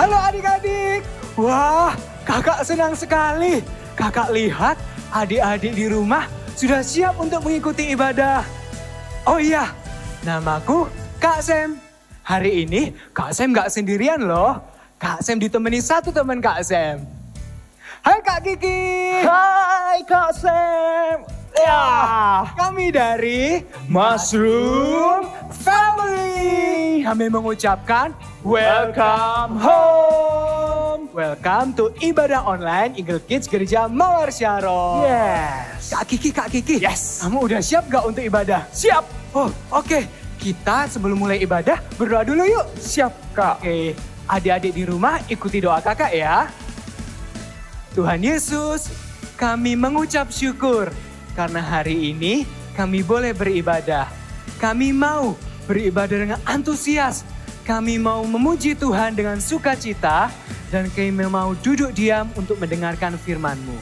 Halo adik-adik. Wah, kakak senang sekali. Kakak lihat adik-adik di rumah sudah siap untuk mengikuti ibadah. Oh iya, namaku Kak Sam. Hari ini Kak Sam gak sendirian loh. Kak Sam ditemani satu teman Kak Sam. Hai Kak Kiki. Hai Kak Sam. Ya, kami dari Mushroom Family. Kami mengucapkan welcome home. Welcome to ibadah online Eagle Kids Gereja Mawar Syaro. Yes. Kak Kiki. Yes. Kamu udah siap gak untuk ibadah? Siap. Oh, oke. Kita sebelum mulai ibadah berdoa dulu yuk. Siap Kak. Oke, adik-adik di rumah ikuti doa kakak ya. Tuhan Yesus, kami mengucap syukur karena hari ini kami boleh beribadah. Kami mau beribadah dengan antusias. Kami mau memuji Tuhan dengan sukacita dan kami mau duduk diam untuk mendengarkan firman-Mu.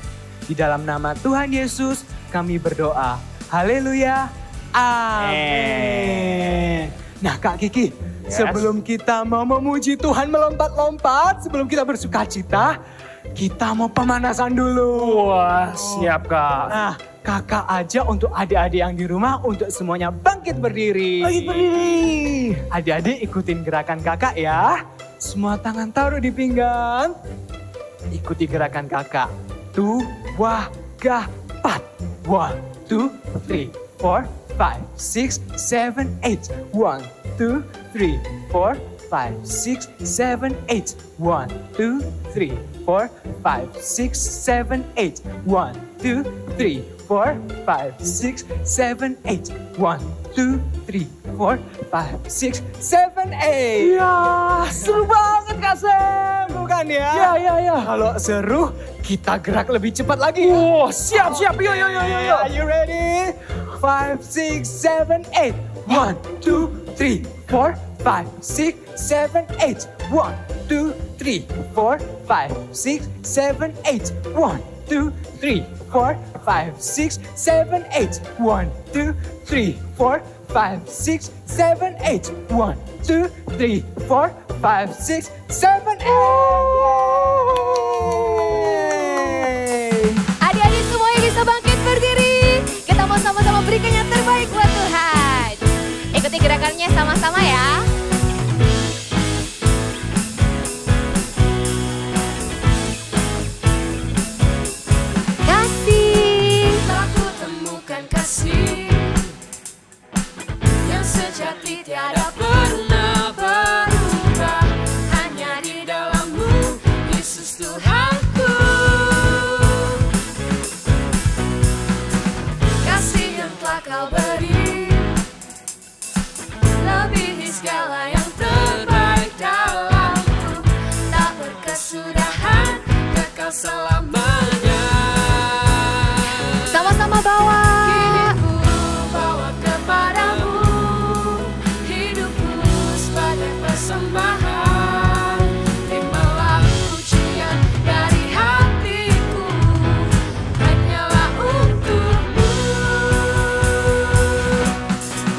Di dalam nama Tuhan Yesus kami berdoa. Haleluya. Amin. Nah Kak Kiki, sebelum kita mau memuji Tuhan melompat-lompat, sebelum kita bersukacita, kita mau pemanasan dulu. Wah, siap Kak. Nah, kakak aja untuk adik-adik yang di rumah untuk semuanya bangkit berdiri. Bangkit berdiri. Adik-adik ikutin gerakan kakak ya. Semua tangan taruh di pinggang. Ikuti gerakan kakak. Tu, wah, gah, pat. 1, 2, 3, 4, 5, 6, 7, 8. 1, 2, 3, 4, 5, 6, 7, 8. 1, 2, 3, 4, 5, 6, 7, 8. 1, 2, 3, 4, 5, 6, 7, 8. 1, 2, 3, 4, 5, 6, 7, 8. Ya, seru banget Kak Sam. Bukan ya? Ya. Kalau seru, kita gerak lebih cepat lagi. Oh, siap. Yuk. Are you ready? 5, 6, 7, 8. 1, 2, 3, 4, 5, 6, 7, 8. 1, 2, 3, 4, 5, 6, 7, 8. 1, 2, 3, 4, 5, 6, 7, 8. 1, 2, 3, 4, 5, 6, 7, 8. 1, 2, 3, 4, 5, 6, 7, 8. Adik-adik semuanya bisa bangkit berdiri. Kita mau sama-sama berikan yang terbaik buat Tuhan. Ikuti gerakannya sama-sama ya. Kasih. Telah ku temukan kasih yang sejati tiada pernah berubah. Hanya di dalam-Mu, Yesus Tuhanku. Kasih yang telah Kau beri lebihi segala yang terbaik dalamku. Tak berkesudahan, kekal selamanya. Sama-sama bawa. Hidupku bawa kepadamu, hidupku sebagai persembahan. Terimalah pujian dari hatiku, hanyalah untuk-Mu.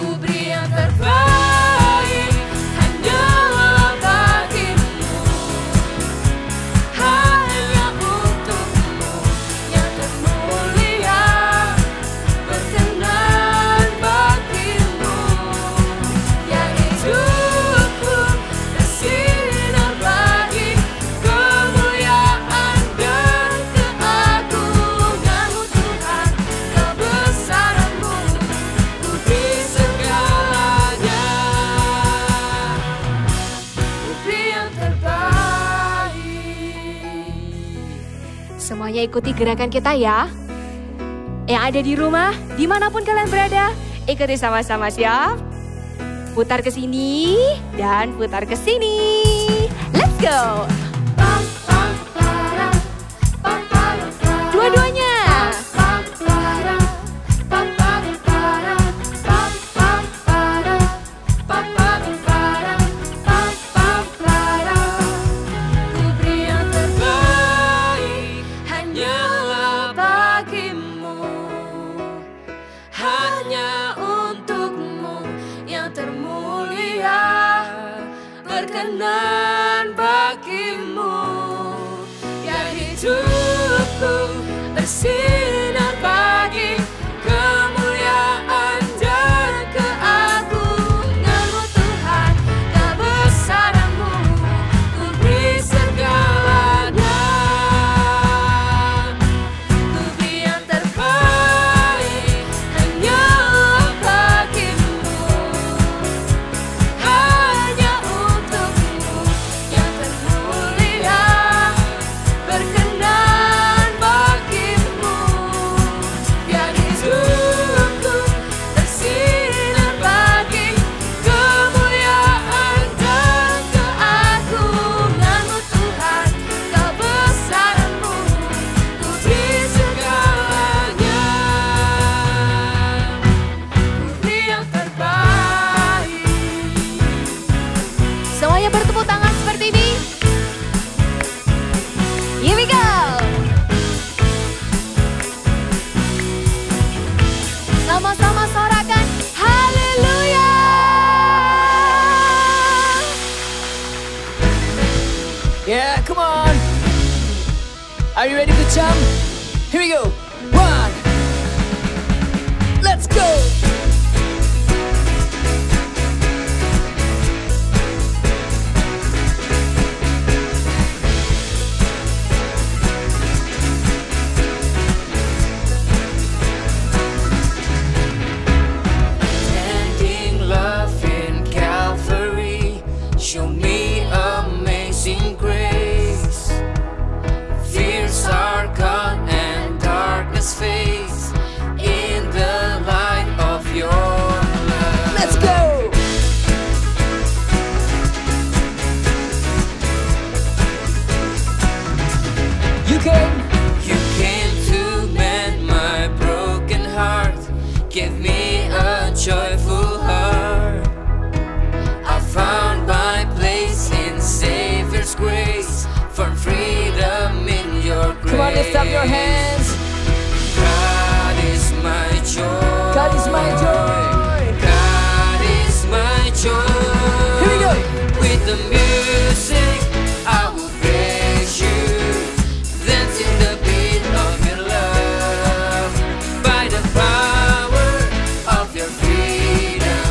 Ku beri yang terbaik, hanyalah bagi-Mu. Hanya untuk-Mu yang termulia, berkenan bagi-Mu. Ya hidupku bersinar bagi kemuliaan dan keagungan-Mu Tuhan, kebesaran-Mu, ku beri segalanya. Ku beri yang terbaik. Semuanya ikuti gerakan kita ya. Yang ada di rumah, dimanapun kalian berada, ikuti sama-sama siap. Putar ke sini dan putar ke sini. Let's go. Dua-duanya. Ku beri yang terbaik, hanyalah bagi-Mu. Hanya untuk-Mu yang termulia, berkenan bagi-Mu. bersinar pagi, kemuliaan dan keagungan-Mu Tuhan, kebesaran-Mu ku beri segalanya. Ku beri yang terbaik hanyalah bagi-Mu, hanya untuk-Mu yang termulia, berkenan bagi-Mu. Biar hidupku tersinar pagi, kemuliaan dan keagungan-Mu Tuhan, kebesaran-Mu ku beri segalanya. Ku beri yang terbaik. Semuanya bertepuk tangan seperti ini. Here we go. Sama-sama sorakan haleluya. Yeah, come on. Are you ready to jump? Here we go. 1. Let's go. Ending love in Calvary, show me amazing grace. Fears are gone and darkness fades in the light of your love. Let's go. You can. You came to mend my broken heart, give me a joyful heart. I found my place in Savior's grace, for freedom in your grace. Come on, lift up your hands. God is my joy. God is my joy. God is my joy. Here we go. With the music, I will praise you, dancing the beat of your love. By the power of your freedom,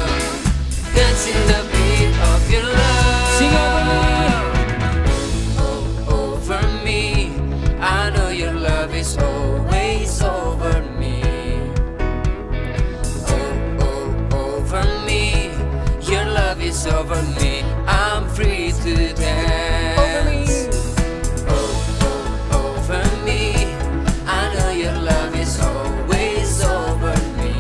dancing the beat of your love. Sing over me. Oh, over me. I know your love is always over me. Oh, over me. Your love is over me. I'm free to dance. Over me. Over me. I know your love is always over me.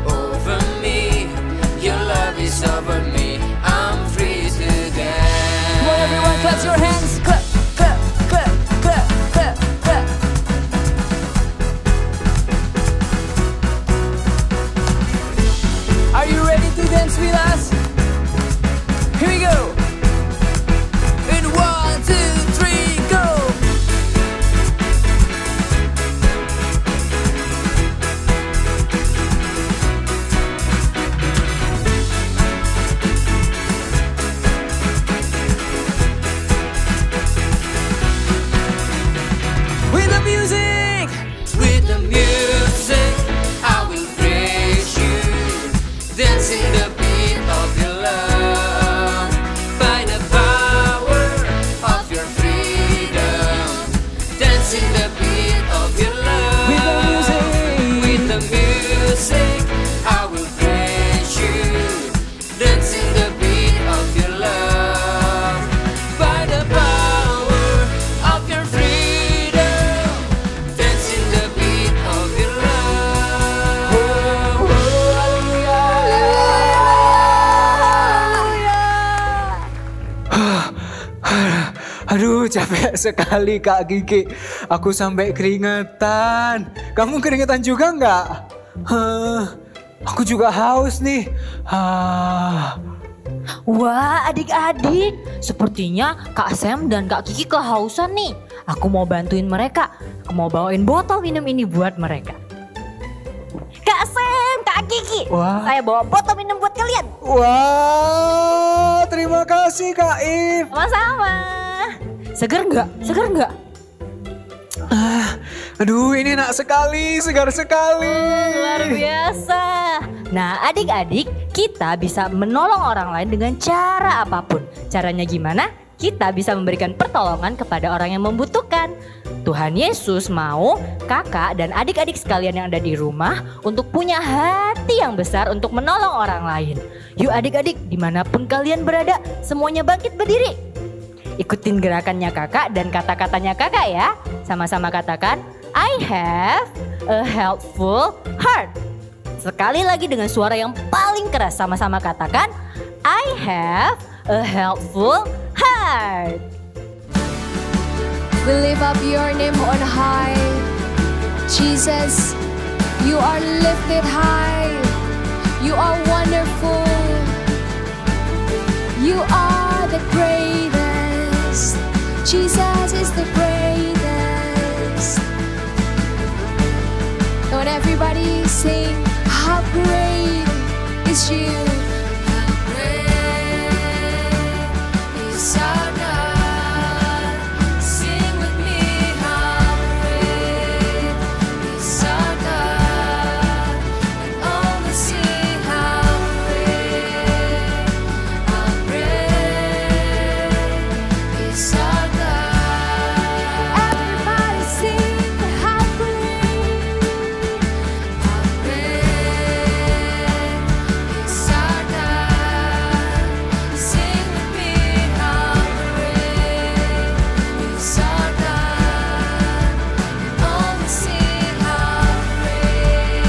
Over me. Your love is over me. I'm free to dance. Come on, everyone, clap your hands. Clap, clap, clap, clap, clap, clap. Are you ready to dance with us? Here we go. In 1, 2, 3, go. With the music. With the music, I will praise you, dancing the beat of your love. By the power of your freedom, dancing the beat of your love. With the music. With the music, I will praise you, dancing the beat of your love. By the power of your freedom, dancing the beat of your love. Aduh, capek sekali Kak Kiki. Aku sampai keringetan. Kamu keringetan juga nggak? Aku juga haus nih. Wah, adik-adik, sepertinya Kak Sam dan Kak Kiki kehausan nih. Aku mau bantuin mereka. Aku mau bawain botol minum ini buat mereka. Kak Sam, Kak Kiki, Wah. saya bawa botol minum buat kalian. Wah, terima kasih Kak If. Sama-sama. Seger nggak? Seger nggak? Aduh, ini enak sekali, segar sekali. Luar biasa. Nah, adik-adik, kita bisa menolong orang lain dengan cara apapun. Caranya gimana? Kita bisa memberikan pertolongan kepada orang yang membutuhkan. Tuhan Yesus mau kakak dan adik-adik sekalian yang ada di rumah untuk punya hati yang besar untuk menolong orang lain. Yuk adik-adik, dimanapun kalian berada, semuanya bangkit berdiri. Ikutin gerakannya kakak dan kata-katanya kakak ya. Sama-sama katakan, I have a helpful heart. Sekali lagi dengan suara yang paling keras, sama-sama katakan, I have a helpful heart. We lift up your name on high. Jesus, you are lifted high. You are wonderful. You are the greatest. Jesus is the greatest. Don't everybody sing, how great is you. How great is our God. Sing with me, how great is our God. And all will see how great is our God. Everybody sing, how great. How great is our God. Sing with me, how great is our God. And all will see how great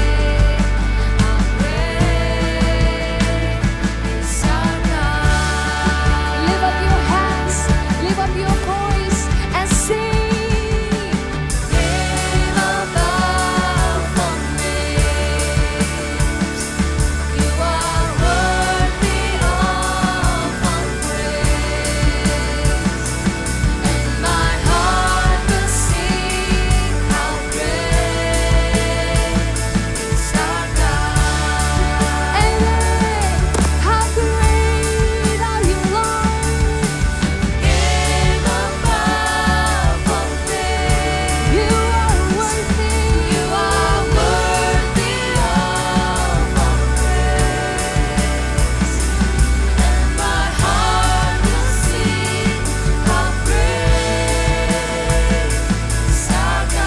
is our God. Lift up your hands, lift up your voice and sing. Name above all names, you are worthy of all praise. And my heart will sing, how great is our God. Amen. How great are you, Lord? Name above all names, You are worthy. you are worthy of all praise. And my heart will sing, how great is our God.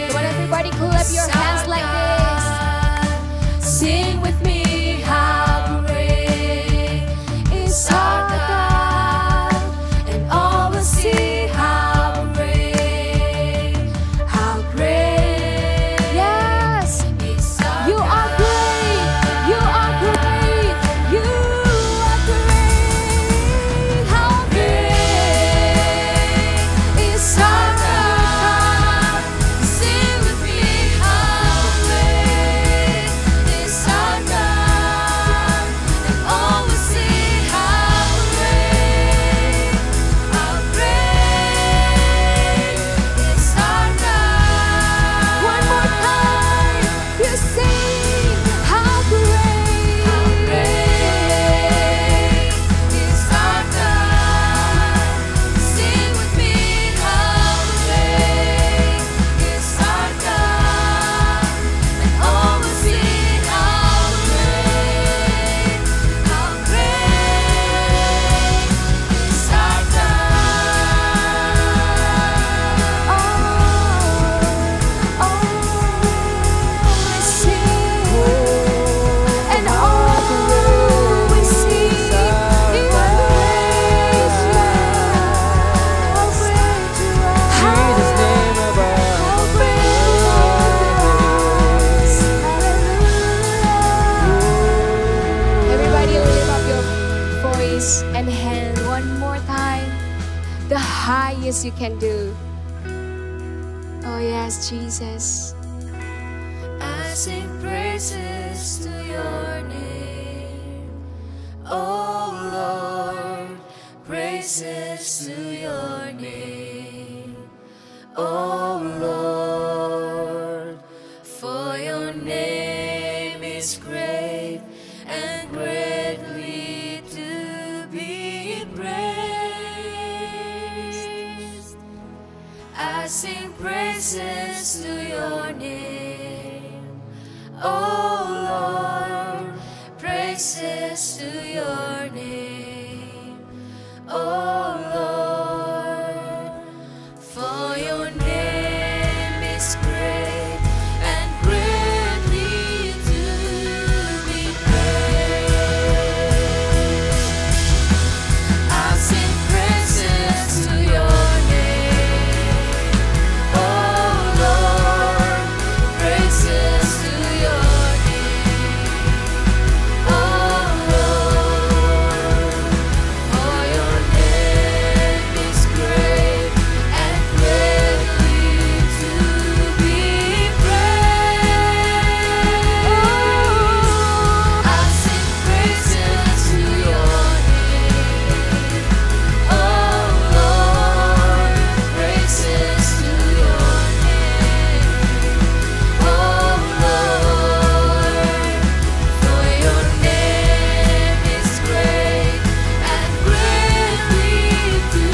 Come on, everybody, clap your hands like this. Sing with me, how great is our God, and all will see how great Yes, is our you are great. You are great. You are great. How great is our God. Sing with me, how great is our God, and all will see how great is our God. One more time, you sing, how great is our God. Sing with me, how great is our God, and all will see how great is our and all we see is grace. How great you are. How great you are. Everybody lift up your voice and hand one more time. The highest you can do. Oh yes, Jesus. I sing praises to your name, oh Lord. Praises to your name, oh Lord. For your name is great and greatly I sing praises to your name, oh Lord, praises to your name, oh Lord, for your name is great and greatly to be praised. I sing praises to your name, oh Lord, praises to your name, oh Lord, for your name is great and greatly to be praised. I sing praises to your name, oh Lord, praises to your name, oh Lord, for your name is great and greatly to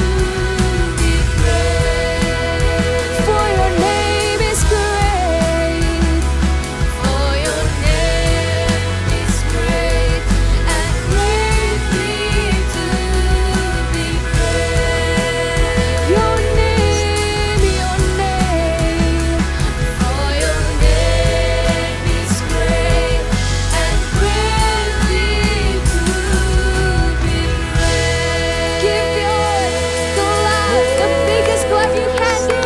be praised. For your name is great, for your name is great and greatly to be praised. Your name, for your name is great and greatly to be praised. Give your clap, the biggest clap you can do.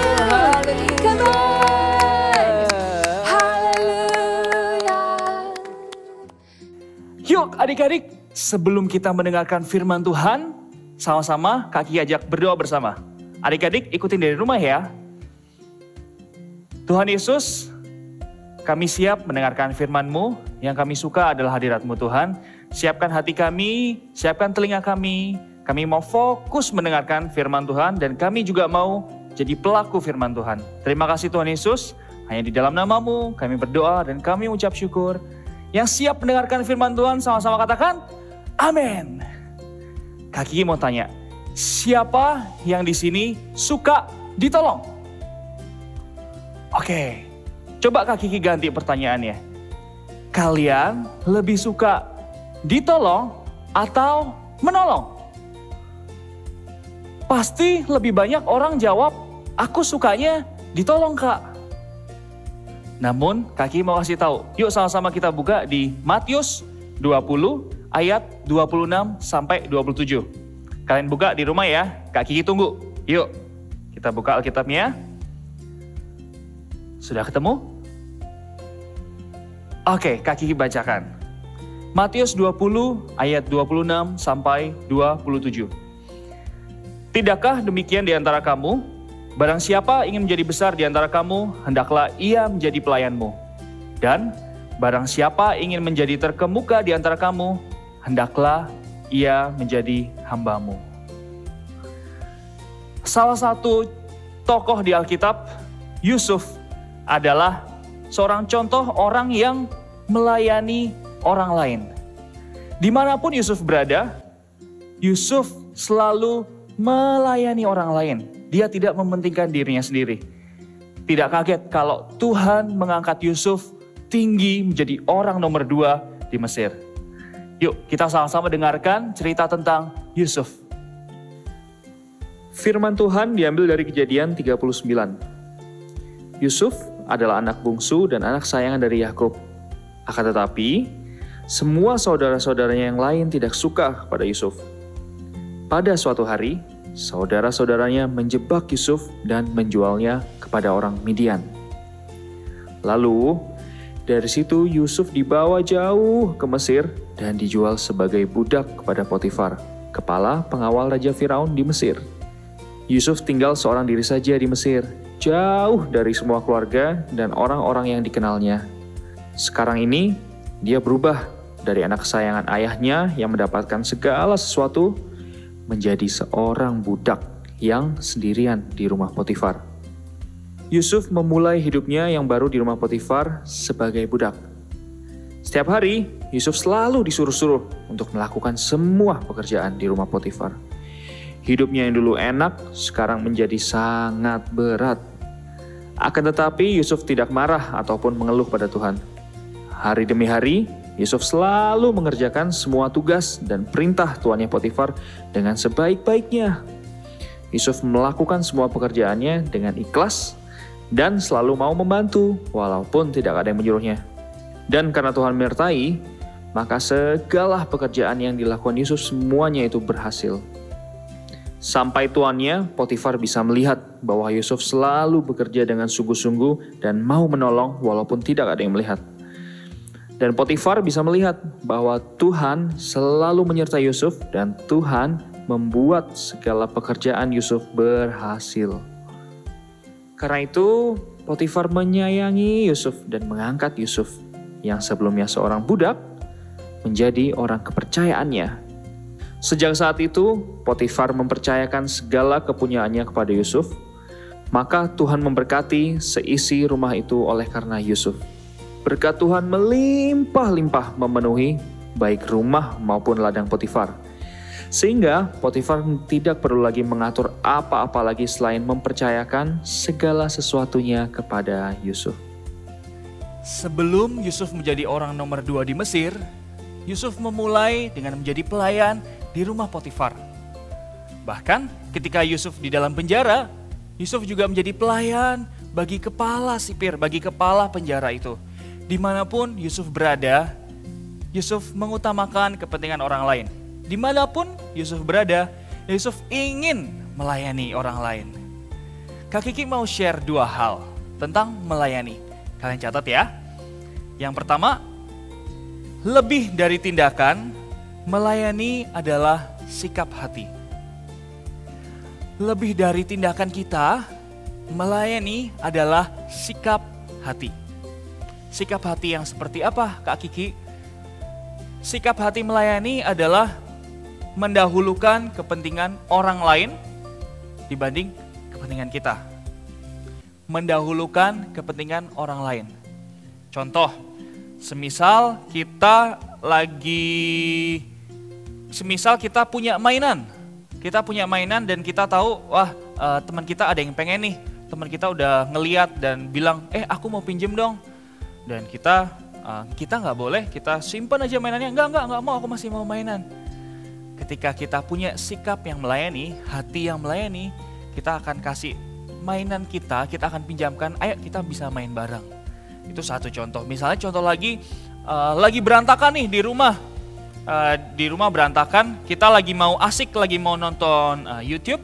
Come on, hallelujah. Yuk adik-adik, sebelum kita mendengarkan firman Tuhan, sama-sama Kak Kiki ajak berdoa bersama. Adik-adik ikutin dari rumah ya. Tuhan Yesus, kami siap mendengarkan firman-Mu. Yang kami suka adalah hadirat-Mu Tuhan. Siapkan hati kami, siapkan telinga kami. Kami mau fokus mendengarkan firman Tuhan dan kami juga mau jadi pelaku firman Tuhan. Terima kasih Tuhan Yesus, hanya di dalam nama-Mu kami berdoa dan kami ucap syukur. Yang siap mendengarkan firman Tuhan sama-sama katakan, amin. Kak Kiki mau tanya, siapa yang di sini suka ditolong? Oke, coba Kak Kiki ganti pertanyaannya. Kalian lebih suka ditolong atau menolong? Pasti lebih banyak orang jawab, aku sukanya ditolong Kak. Namun Kak Kiki mau kasih tahu, yuk sama-sama kita buka di Matius 20 ayat 26 sampai 27. Kalian buka di rumah ya, Kak Kiki tunggu. Yuk, kita buka Alkitabnya. Sudah ketemu? Oke, Kak Kiki bacakan. Matius 20 ayat 26 sampai 27. Tidakkah demikian di antara kamu? Barang siapa ingin menjadi besar di antara kamu, hendaklah ia menjadi pelayanmu. Dan barang siapa ingin menjadi terkemuka di antara kamu, hendaklah ia menjadi hambamu. Salah satu tokoh di Alkitab, Yusuf, adalah seorang contoh orang yang melayani orang lain. Dimanapun Yusuf berada, Yusuf selalu melayani orang lain. Dia tidak mementingkan dirinya sendiri. Tidak kaget kalau Tuhan mengangkat Yusuf tinggi menjadi orang nomor 2 di Mesir. Yuk kita sama-sama dengarkan cerita tentang Yusuf. Firman Tuhan diambil dari Kejadian 39. Yusuf adalah anak bungsu dan anak sayangan dari Yakub. Akan tetapi, semua saudara-saudaranya yang lain tidak suka kepada Yusuf. Pada suatu hari, saudara-saudaranya menjebak Yusuf dan menjualnya kepada orang Midian. Lalu, dari situ Yusuf dibawa jauh ke Mesir dan dijual sebagai budak kepada Potifar, kepala pengawal Raja Firaun di Mesir. Yusuf tinggal seorang diri saja di Mesir, jauh dari semua keluarga dan orang-orang yang dikenalnya. Sekarang ini, dia berubah dari anak kesayangan ayahnya yang mendapatkan segala sesuatu menjadi seorang budak yang sendirian di rumah Potifar. Yusuf memulai hidupnya yang baru di rumah Potifar sebagai budak. Setiap hari, Yusuf selalu disuruh-suruh untuk melakukan semua pekerjaan di rumah Potifar. Hidupnya yang dulu enak, sekarang menjadi sangat berat Akan tetapi Yusuf tidak marah ataupun mengeluh pada Tuhan. Hari demi hari, Yusuf selalu mengerjakan semua tugas dan perintah tuannya Potifar dengan sebaik-baiknya. Yusuf melakukan semua pekerjaannya dengan ikhlas dan selalu mau membantu walaupun tidak ada yang menyuruhnya. Dan karena Tuhan menyertai, maka segala pekerjaan yang dilakukan Yusuf semuanya itu berhasil. Sampai tuannya, Potifar bisa melihat bahwa Yusuf selalu bekerja dengan sungguh-sungguh dan mau menolong walaupun tidak ada yang melihat. Dan Potifar bisa melihat bahwa Tuhan selalu menyertai Yusuf dan Tuhan membuat segala pekerjaan Yusuf berhasil. Karena itu, Potifar menyayangi Yusuf dan mengangkat Yusuf yang sebelumnya seorang budak menjadi orang kepercayaannya. Sejak saat itu, Potifar mempercayakan segala kepunyaannya kepada Yusuf, maka Tuhan memberkati seisi rumah itu oleh karena Yusuf. Berkat Tuhan melimpah-limpah memenuhi baik rumah maupun ladang Potifar. Sehingga Potifar tidak perlu lagi mengatur apa-apa lagi selain mempercayakan segala sesuatunya kepada Yusuf. Sebelum Yusuf menjadi orang nomor 2 di Mesir, Yusuf memulai dengan menjadi pelayan di rumah Potifar. Bahkan ketika Yusuf di dalam penjara, Yusuf juga menjadi pelayan bagi kepala sipir, bagi kepala penjara itu. Dimanapun Yusuf berada, Yusuf mengutamakan kepentingan orang lain. Dimanapun Yusuf berada, Yusuf ingin melayani orang lain. Kak Kiki mau share 2 hal tentang melayani. Kalian catat ya. Yang pertama, lebih dari tindakan, melayani adalah sikap hati. Lebih dari tindakan kita, melayani adalah sikap hati. Sikap hati yang seperti apa, Kak Kiki? Sikap hati melayani adalah mendahulukan kepentingan orang lain dibanding kepentingan kita. Mendahulukan kepentingan orang lain. Contoh, semisal kita punya mainan. Kita punya mainan dan kita tahu, teman kita ada yang pengen nih. Teman kita udah ngeliat dan bilang, aku mau pinjem dong. Dan kita nggak boleh, kita simpan aja mainannya. Nggak mau, aku masih mau mainan. Ketika kita punya sikap yang melayani, hati yang melayani, kita akan kasih mainan kita akan pinjamkan, ayo kita bisa main bareng. Itu satu contoh. Misalnya contoh lagi berantakan nih di rumah. Di rumah berantakan, kita lagi mau nonton YouTube,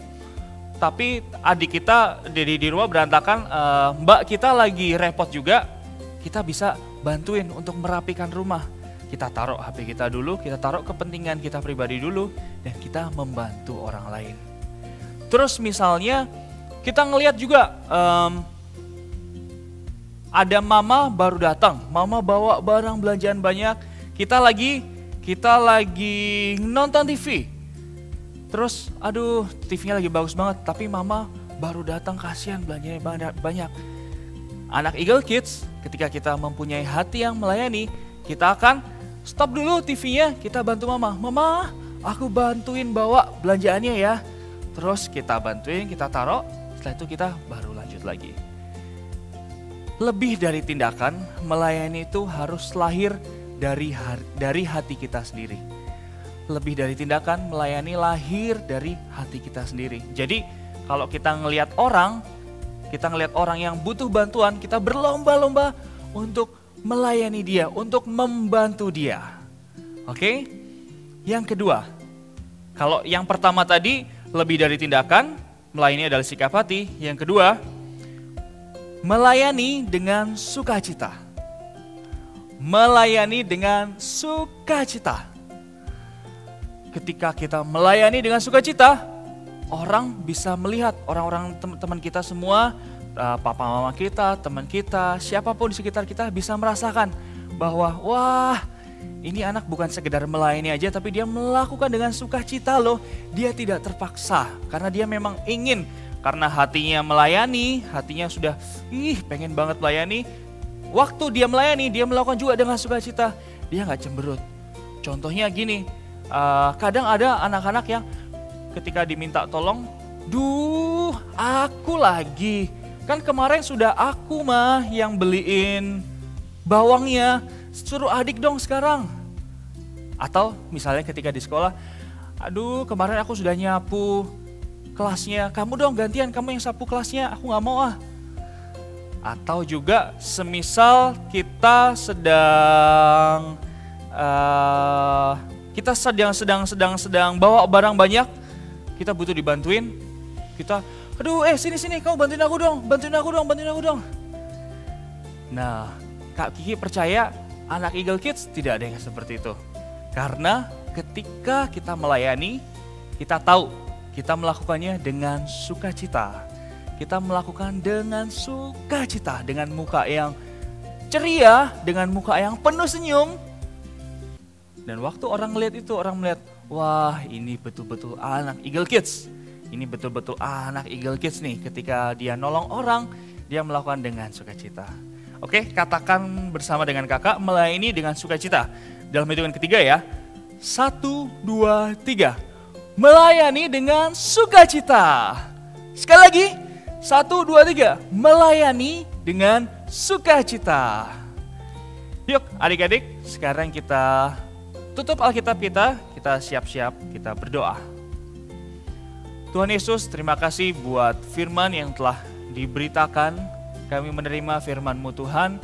tapi adik kita di rumah berantakan, mbak kita lagi repot juga, kita bisa bantuin untuk merapikan rumah. Kita taruh HP kita dulu, kita taruh kepentingan kita pribadi dulu, dan kita membantu orang lain. Terus misalnya kita ngelihat juga ada mama baru datang, mama bawa barang belanjaan banyak, kita lagi nonton TV. Terus aduh TV-nya lagi bagus banget, tapi mama baru datang, kasihan belanjanya banyak. Anak Eagle Kids, ketika kita mempunyai hati yang melayani, kita akan stop dulu TV-nya, kita bantu mama. Mama, aku bantuin bawa belanjaannya ya. Terus kita bantuin, kita taruh, setelah itu kita baru lanjut lagi. Lebih dari tindakan, melayani itu harus lahir dari hati kita sendiri. Lebih dari tindakan, melayani lahir dari hati kita sendiri. Jadi kalau kita ngelihat orang yang butuh bantuan, kita berlomba-lomba untuk melayani dia, untuk membantu dia. Oke? Yang kedua, kalau yang pertama tadi lebih dari tindakan, melayani adalah sikap hati. Yang kedua, melayani dengan sukacita. Melayani dengan sukacita. Ketika kita melayani dengan sukacita, orang bisa melihat, orang-orang teman kita semua, papa mama kita, teman kita, siapapun di sekitar kita bisa merasakan bahwa wah, ini anak bukan sekedar melayani aja, tapi dia melakukan dengan sukacita loh. Dia tidak terpaksa karena dia memang ingin, karena hatinya melayani, hatinya sudah pengen banget melayani. Waktu dia melayani, dia melakukan juga dengan sukacita. Dia nggak cemberut. Contohnya gini, kadang ada anak-anak yang ketika diminta tolong, aku lagi Kan kemarin sudah aku mah yang beliin bawangnya, suruh adik dong sekarang. Atau misalnya ketika di sekolah, aduh kemarin aku sudah nyapu kelasnya, kamu dong gantian, kamu yang sapu kelasnya, aku gak mau ah. Atau juga semisal kita sedang bawa barang banyak, kita butuh dibantuin, kita aduh sini kamu bantuin aku dong. Nah, Kak Kiki percaya anak Eagle Kids tidak ada yang seperti itu. Karena ketika kita melayani, kita tahu kita melakukannya dengan sukacita. Kita melakukan dengan sukacita, dengan muka yang ceria, dengan muka yang penuh senyum. Dan waktu orang melihat itu, orang melihat, wah ini betul-betul anak Eagle Kids. Ini betul-betul anak Eagle Kids nih, ketika dia nolong orang, dia melakukan dengan sukacita. Oke, katakan bersama dengan kakak, melayani dengan sukacita. Dalam hitungan ketiga ya, 1, 2, 3. Melayani dengan sukacita. Sekali lagi, 1, 2, 3. Melayani dengan sukacita. Yuk adik-adik, sekarang kita tutup Alkitab kita siap-siap, kita berdoa. Tuhan Yesus, terima kasih buat firman yang telah diberitakan. Kami menerima firman-Mu Tuhan.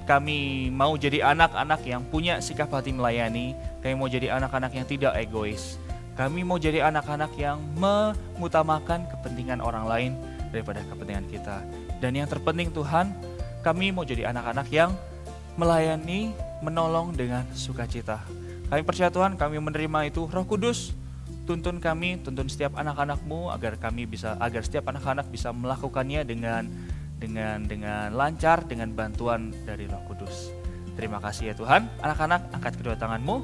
Kami mau jadi anak-anak yang punya sikap hati melayani. Kami mau jadi anak-anak yang tidak egois. Kami mau jadi anak-anak yang mengutamakan kepentingan orang lain daripada kepentingan kita. Dan yang terpenting Tuhan, kami mau jadi anak-anak yang melayani, menolong dengan sukacita. Kami percaya Tuhan, kami menerima itu. Roh Kudus, tuntun kami, tuntun setiap anak-anak-Mu agar setiap anak-anak bisa melakukannya dengan lancar, dengan bantuan dari Roh Kudus. Terima kasih ya Tuhan. Anak-anak, angkat kedua tangan-Mu.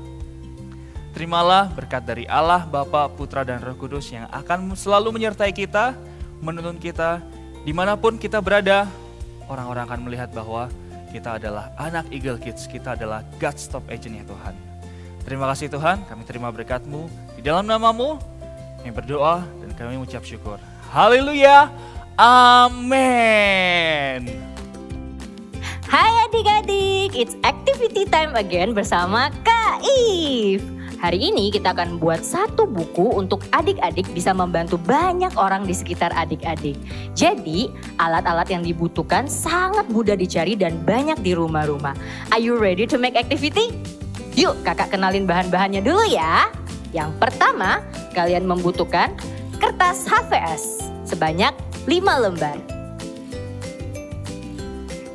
Terimalah berkat dari Allah, Bapa, Putra, dan Roh Kudus yang akan selalu menyertai kita, menuntun kita. Dimanapun kita berada, orang-orang akan melihat bahwa kita adalah anak Eagle Kids, kita adalah God's Top Agent ya Tuhan. Terima kasih Tuhan, kami terima berkat-Mu. Di dalam nama-Mu, kami berdoa dan kami mengucap syukur. Haleluya, amin. Hai adik-adik, it's activity time again bersama Kak If. Hari ini kita akan buat satu buku untuk adik-adik bisa membantu banyak orang di sekitar adik-adik. Jadi alat-alat yang dibutuhkan sangat mudah dicari dan banyak di rumah-rumah. Are you ready to make activity? Yuk kakak kenalin bahan-bahannya dulu ya. Yang pertama, kalian membutuhkan kertas HVS sebanyak 5 lembar.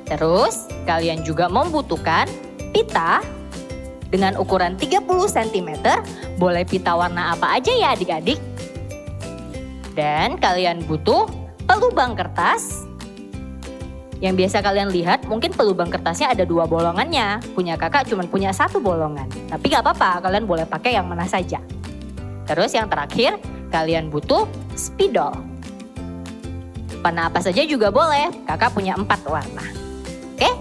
Terus kalian juga membutuhkan pita dengan ukuran 30 cm, boleh pita warna apa aja ya adik-adik. Dan kalian butuh pelubang kertas. Yang biasa kalian lihat mungkin pelubang kertasnya ada 2 bolongannya. Punya kakak cuma punya 1 bolongan. Tapi gak apa-apa, kalian boleh pakai yang mana saja. Terus yang terakhir, kalian butuh spidol. Warna apa saja juga boleh, kakak punya 4 warna. Oke?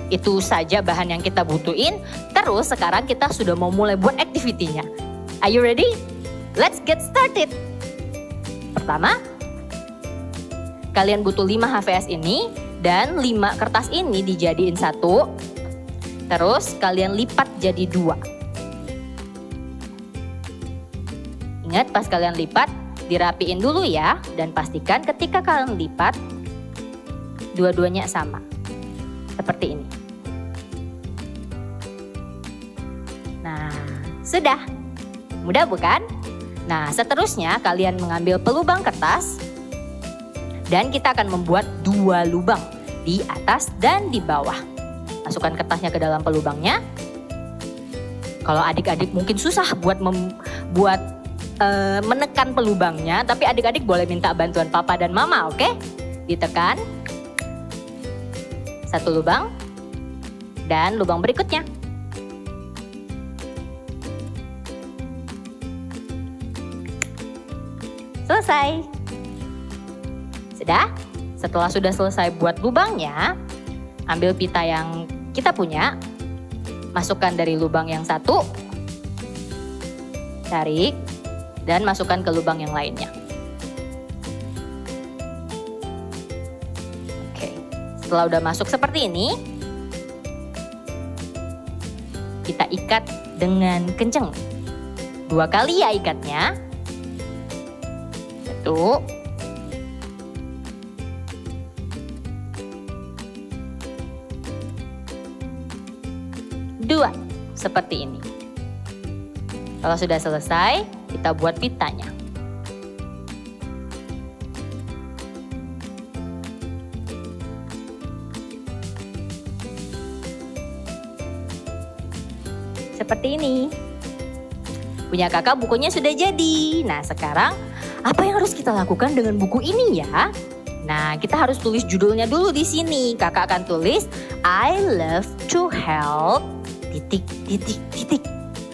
Itu saja bahan yang kita butuhin. Terus sekarang kita sudah mau mulai buat activity-nya. Are you ready? Let's get started. Pertama, kalian butuh 5 HVS ini dan 5 kertas ini dijadiin 1. Terus kalian lipat jadi 2. Ingat pas kalian lipat, dirapiin dulu ya. Dan pastikan ketika kalian lipat, dua-duanya sama. Seperti ini. Nah, sudah. Mudah bukan? Nah, seterusnya kalian mengambil pelubang kertas dan kita akan membuat 2 lubang di atas dan di bawah. Masukkan kertasnya ke dalam pelubangnya. Kalau adik-adik mungkin susah buat menekan pelubangnya, tapi adik-adik boleh minta bantuan papa dan mama, oke? Ditekan. 1 lubang dan lubang berikutnya. Selesai. Sudah? Setelah sudah selesai buat lubangnya, ambil pita yang kita punya, masukkan dari lubang yang 1, tarik, dan masukkan ke lubang yang lainnya. Setelah udah masuk seperti ini, kita ikat dengan kenceng. 2 kali ya ikatnya. 1, 2, seperti ini. Kalau sudah selesai, kita buat pitanya. Seperti ini. Punya kakak bukunya sudah jadi. Nah sekarang apa yang harus kita lakukan dengan buku ini ya? Nah kita harus tulis judulnya dulu di sini. Kakak akan tulis I love to help ...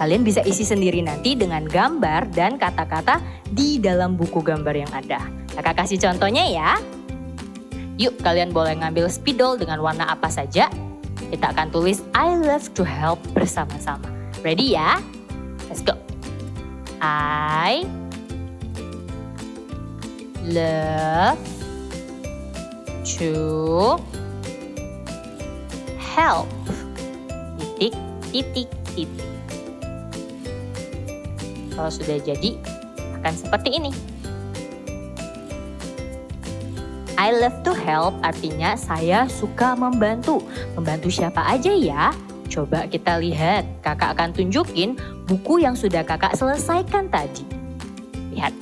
Kalian bisa isi sendiri nanti dengan gambar dan kata-kata di dalam buku gambar yang ada. Kakak kasih contohnya ya. Yuk kalian boleh ngambil spidol dengan warna apa saja. Kita akan tulis I love to help bersama-sama. Ready ya? Let's go. I love to help ... Kalau sudah jadi akan seperti ini. I love to help artinya saya suka membantu. Membantu siapa aja ya? Coba kita lihat. Kakak akan tunjukin buku yang sudah kakak selesaikan tadi. Lihat.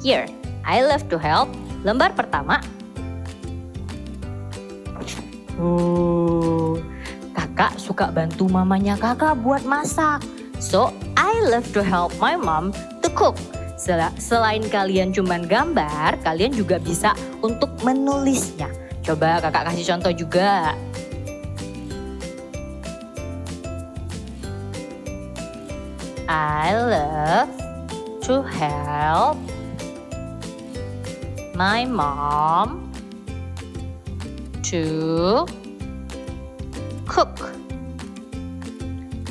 Here, I love to help. Lembar pertama. Kakak suka bantu mamanya kakak buat masak. So, I love to help my mom to cook. Selain kalian cuman gambar, kalian juga bisa untuk menulisnya. Coba kakak kasih contoh juga. I love to help my mom to cook.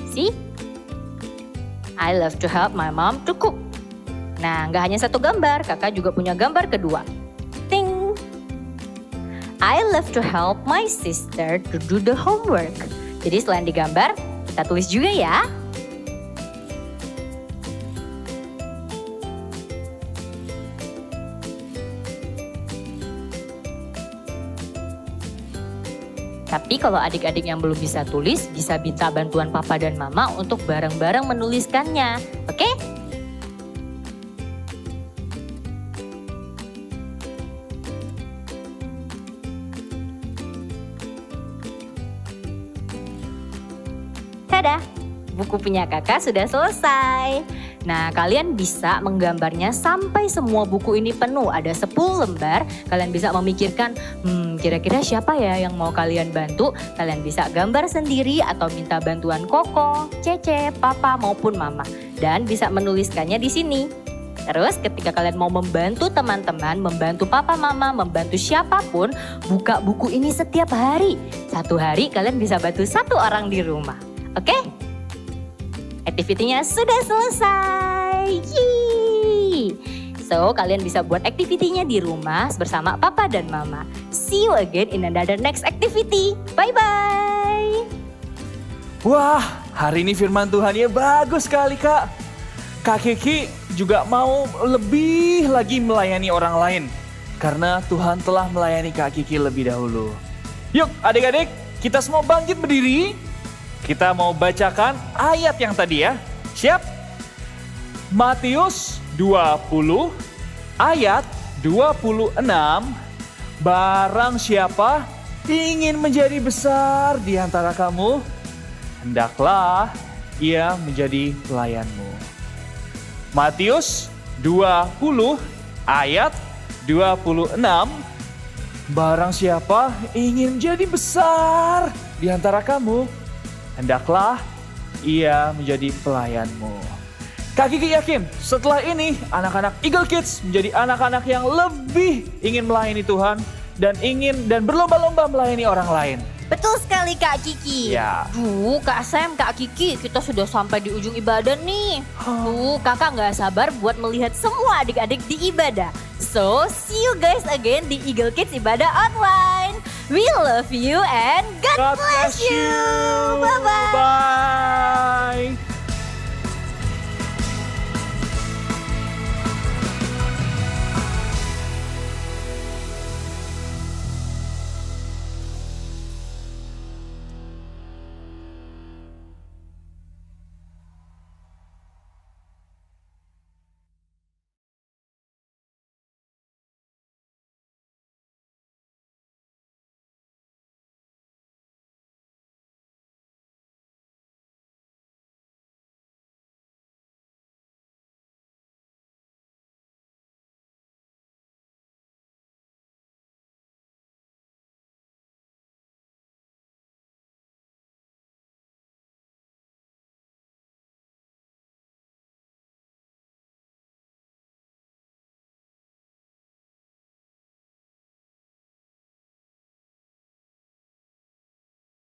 See? I love to help my mom to cook. Nah, nggak hanya satu gambar, kakak juga punya gambar kedua. Ting! I love to help my sister to do the homework. Jadi selain digambar, kita tulis juga ya. Tapi kalau adik-adik yang belum bisa tulis, bisa minta bantuan papa dan mama untuk bareng-bareng menuliskannya. Oke? Tada! Buku punya kakak sudah selesai. Nah, kalian bisa menggambarnya sampai semua buku ini penuh. Ada 10 lembar. Kalian bisa memikirkan, kira-kira siapa ya yang mau kalian bantu? Kalian bisa gambar sendiri atau minta bantuan Koko, Cece, Papa maupun Mama. Dan bisa menuliskannya di sini. Terus ketika kalian mau membantu teman-teman, membantu Papa, Mama, membantu siapapun, buka buku ini setiap hari. Satu hari kalian bisa bantu 1 orang di rumah. Oke? Aktivitinya sudah selesai. Yeay. So, kalian bisa buat aktivitinya di rumah bersama Papa dan Mama. See you again in another next activity. Bye-bye. Wah, hari ini firman Tuhannya bagus sekali, Kak. Kak Kiki juga mau lebih lagi melayani orang lain. Karena Tuhan telah melayani Kak Kiki lebih dahulu. Yuk adik-adik, kita semua bangkit berdiri. Kita mau bacakan ayat yang tadi ya. Siap? Matius 20 ayat 26. Barang siapa ingin menjadi besar di antara kamu, hendaklah ia menjadi pelayanmu. Matius 20 ayat 26. Barang siapa ingin menjadi besar di antara kamu, hendaklah ia menjadi pelayanmu. Kak Kiki yakin setelah ini anak-anak Eagle Kids menjadi anak-anak yang lebih ingin melayani Tuhan dan berlomba-lomba melayani orang lain. Betul sekali Kak Kiki. Ya. Kak Sam, Kak Kiki, kita sudah sampai di ujung ibadah nih. Kakak nggak sabar buat melihat semua adik-adik di ibadah. So, see you guys again di Eagle Kids Ibadah Online. We love you and God bless you. Bye-bye. Bye.